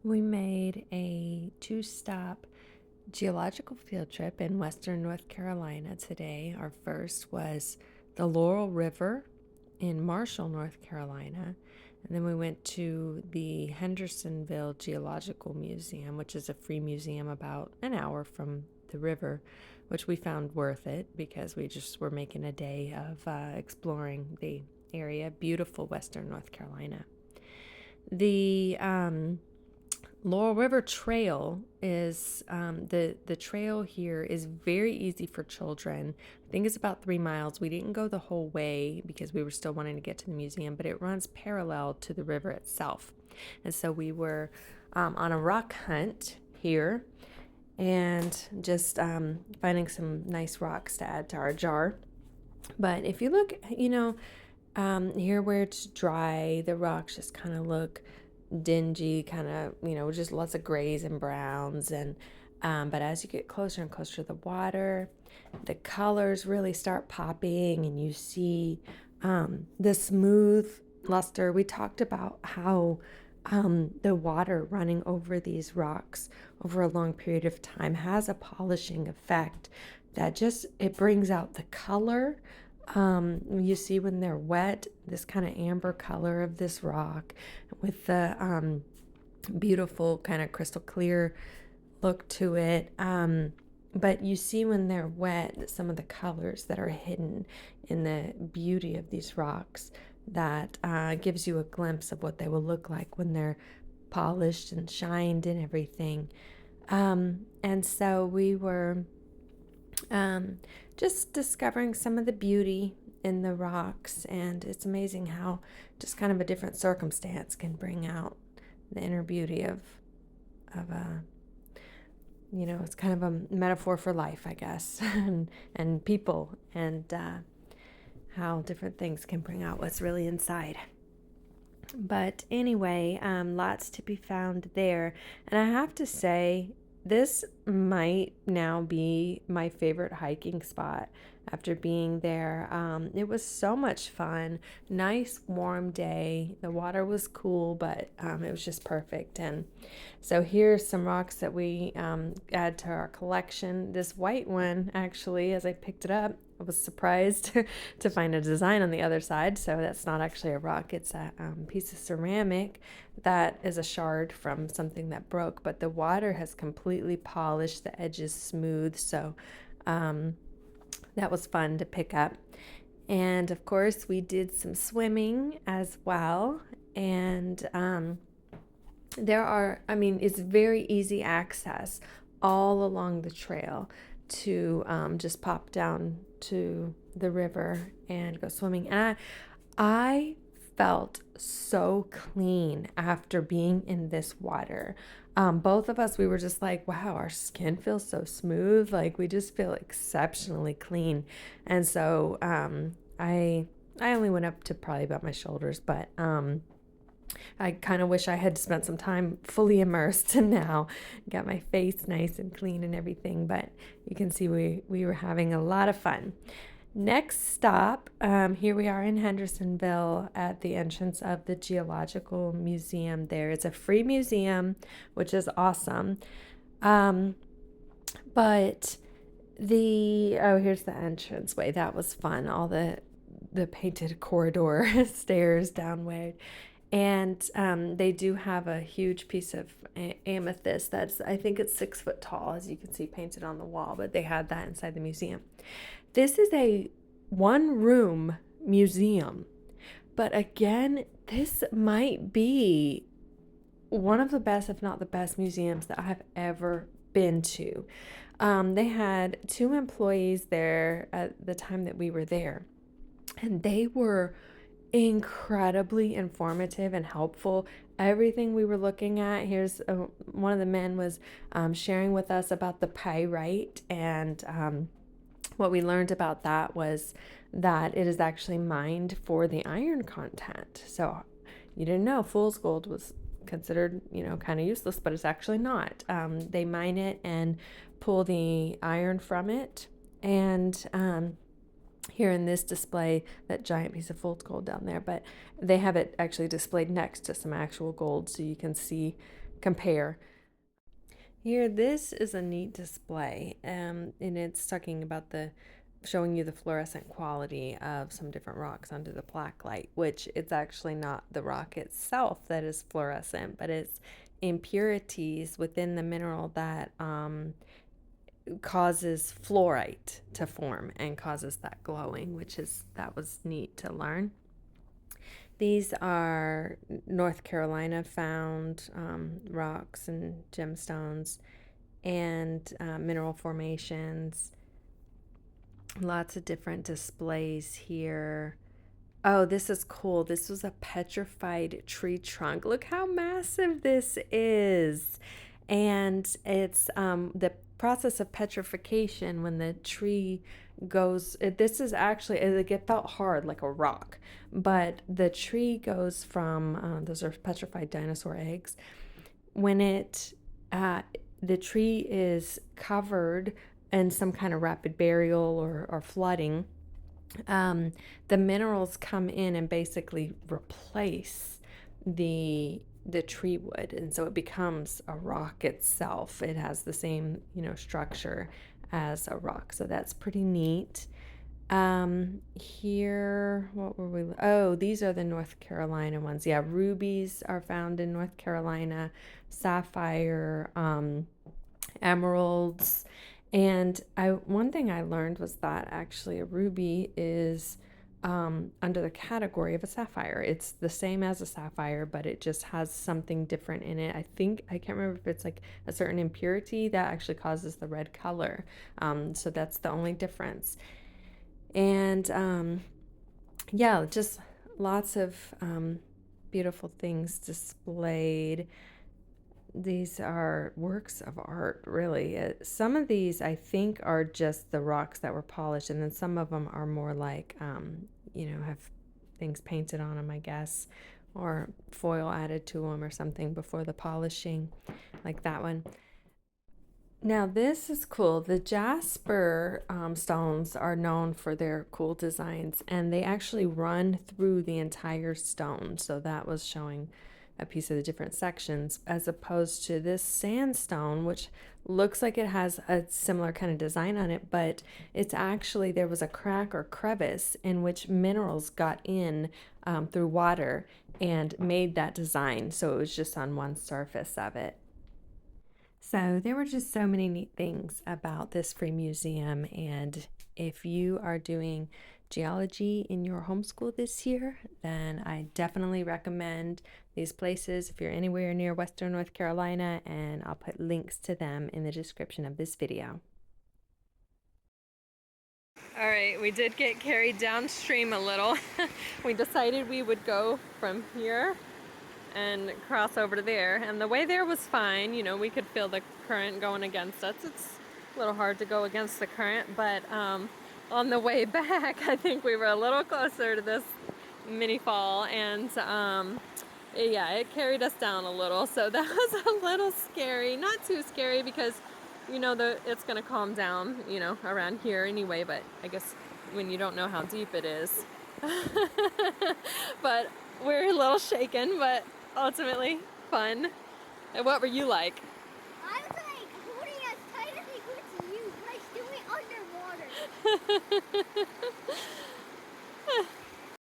We made a two-stop geological field trip in western North Carolina today. Our first was the Laurel River in Marshall, North Carolina. And then we went to the Hendersonville Geological Museum, which is a free museum about an hour from the river, which we found worth it because we just were making a day of exploring the area. Beautiful western North Carolina. The Laurel River Trail is the trail here is very easy for children. I think it's about 3 miles. We didn't go the whole way because we were still wanting to get to the museum, but it runs parallel to the river itself. And so we were on a rock hunt here and just finding some nice rocks to add to our jar. But if you look, here where it's dry, the rocks just kind of look dingy, kind of, just lots of grays and browns. And but as you get closer and closer to the water, the colors really start popping, and you see the smooth luster. We talked about how the water running over these rocks over a long period of time has a polishing effect that just it brings out the color. You see when they're wet, this kind of amber color of this rock with the beautiful kind of crystal clear look to it. But you see when they're wet, some of the colors that are hidden in the beauty of these rocks that gives you a glimpse of what they will look like when they're polished and shined and everything. And so we were just discovering some of the beauty in the rocks, and it's amazing how just kind of a different circumstance can bring out the inner beauty of a it's kind of a metaphor for life, I guess, and people, and how different things can bring out what's really inside. But anyway, lots to be found there. And I have to say, this might now be my favorite hiking spot after being there. It was so much fun. Nice warm day. The water was cool, but it was just perfect. And so here's some rocks that we add to our collection. This white one, actually, as I picked it up, I was surprised to find a design on the other side. So that's not actually a rock. It's a piece of ceramic that is a shard from something that broke, but the water has completely polished the edges smooth. So that was fun to pick up. And of course, we did some swimming as well. And it's very easy access all along the trail to just pop down to the river and go swimming. And I felt so clean after being in this water. Both of us, we were just like, wow, our skin feels so smooth. Like we just feel exceptionally clean. And so I only went up to probably about my shoulders, but I kind of wish I had spent some time fully immersed and now got my face nice and clean and everything. But you can see we were having a lot of fun. Next stop, here we are in Hendersonville at the entrance of the Geological Museum there. It's a free museum, which is awesome. But here's the entranceway. That was fun. All the painted corridor stairs downward. And they do have a huge piece of amethyst I think it's 6 foot tall, as you can see painted on the wall, but they had that inside the museum. This is a one-room museum, but again, this might be one of the best, if not the best, museums that I have ever been to. They had 2 employees there at the time that we were there, and they were incredibly informative and helpful. Everything we were looking at, here's one of the men was sharing with us about the pyrite, and what we learned about that was that it is actually mined for the iron content. So you didn't know fool's gold was considered, kind of useless, but it's actually not. They mine it and pull the iron from it, and here in this display, that giant piece of fool's gold down there, but they have it actually displayed next to some actual gold, so you can see compare. Here, this is a neat display, and it's talking about showing you the fluorescent quality of some different rocks under the black light, which it's actually not the rock itself that is fluorescent, but it's impurities within the mineral that causes fluorite to form and causes that glowing, that was neat to learn. These are North Carolina found rocks and gemstones and mineral formations. Lots of different displays here. Oh, this is cool. This was a petrified tree trunk. Look how massive this is. And it's the process of petrification when the tree goes, this is actually, it felt hard like a rock, but the tree goes from, those are petrified dinosaur eggs. When the tree is covered in some kind of rapid burial or flooding, the minerals come in and basically replace the tree wood, and so it becomes a rock itself. It has the same structure as a rock, so that's pretty neat. Here, what were we? Oh, these are the North Carolina ones. Yeah, rubies are found in North Carolina, sapphire, emeralds. And one thing I learned was that actually a ruby is under the category of a sapphire. It's the same as a sapphire, but it just has something different in it. I can't remember if it's like a certain impurity that actually causes the red color. So that's the only difference. And yeah, just lots of beautiful things displayed. These are works of art, really. Some of these, I think, are just the rocks that were polished, and then some of them are more like, have things painted on them, I guess, or foil added to them or something before the polishing, like that one. Now, this is cool. The jasper stones are known for their cool designs, and they actually run through the entire stone. So that was showing a piece of the different sections, as opposed to this sandstone, which looks like it has a similar kind of design on it, but it's actually, there was a crack or crevice in which minerals got in through water and made that design. So it was just on one surface of it. So there were just so many neat things about this free museum, and if you are doing geology in your homeschool this year, then I definitely recommend these places if you're anywhere near Western North Carolina, and I'll put links to them in the description of this video. All right, we did get carried downstream a little. We decided we would go from here and cross over to there, and the way there was fine. We could feel the current going against us. It's a little hard to go against the current, but on the way back I think we were a little closer to this mini fall, and yeah, it carried us down a little, so that was a little scary. Not too scary because it's gonna calm down around here anyway, but I guess when you don't know how deep it is. But we're a little shaken, but ultimately fun. And what were you like? I was like holding as tight as I could to you, but I still went underwater.